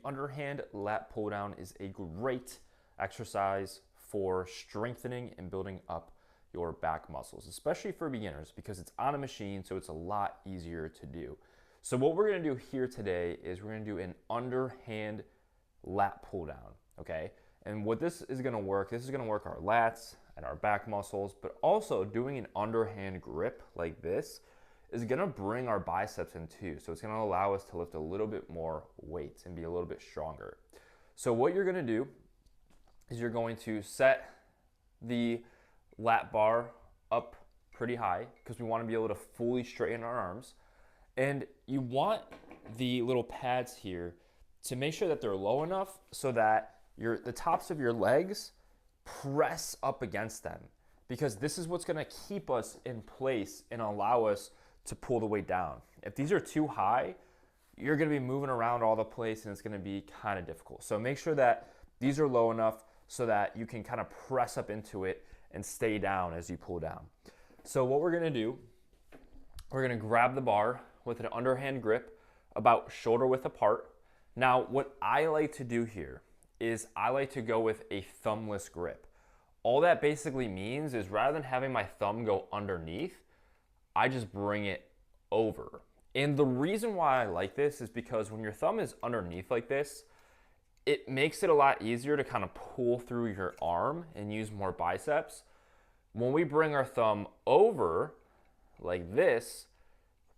underhand lat pull down is a great exercise for strengthening and building up your back muscles, especially for beginners because it's on a machine, so it's a lot easier to do. So what we're gonna do here today is we're gonna do an underhand lat pull down, okay? And what this is gonna work our lats and our back muscles, but also doing an underhand grip like this is gonna bring our biceps in too. So it's gonna allow us to lift a little bit more weight and be a little bit stronger. So what you're gonna do is you're going to set the lat bar up pretty high because we wanna be able to fully straighten our arms. And you want the little pads here to make sure that they're low enough so that the tops of your legs press up against them, because this is what's gonna keep us in place and allow us to pull the weight down. If these are too high, you're gonna be moving around all the place and it's gonna be kind of difficult. So make sure that these are low enough so that you can kind of press up into it and stay down as you pull down. So what we're gonna do, we're gonna grab the bar with an underhand grip about shoulder width apart. Now, what I like to do here is I like to go with a thumbless grip. All that basically means is rather than having my thumb go underneath, I just bring it over. And the reason why I like this is because when your thumb is underneath like this, it makes it a lot easier to kind of pull through your arm and use more biceps. When we bring our thumb over like this,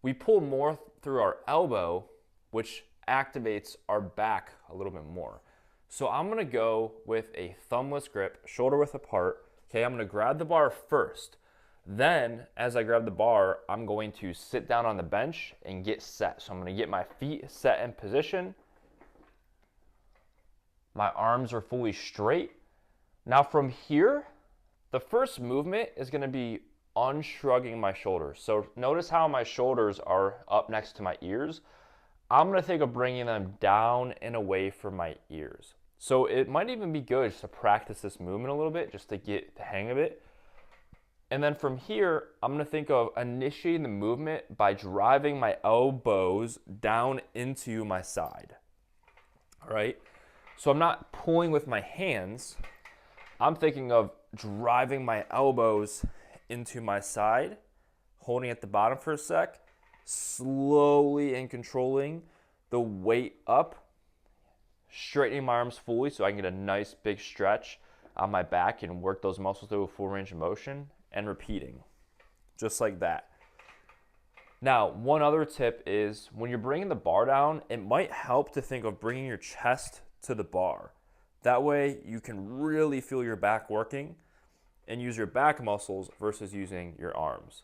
we pull more through our elbow, which activates our back a little bit more. So I'm gonna go with a thumbless grip, shoulder width apart. Okay, I'm gonna grab the bar first. Then, as I grab the bar, I'm going to sit down on the bench and get set. So I'm gonna get my feet set in position. My arms are fully straight. Now from here, the first movement is gonna be unshrugging my shoulders. So notice how my shoulders are up next to my ears. I'm gonna think of bringing them down and away from my ears. So it might even be good just to practice this movement a little bit, just to get the hang of it. And then from here, I'm gonna think of initiating the movement by driving my elbows down into my side, all right? So I'm not pulling with my hands. I'm thinking of driving my elbows into my side, holding at the bottom for a sec, slowly and controlling the weight up, straightening my arms fully so I can get a nice big stretch on my back and work those muscles through a full range of motion, and repeating, just like that. Now, one other tip is when you're bringing the bar down, it might help to think of bringing your chest to the bar. That way you can really feel your back working and use your back muscles versus using your arms.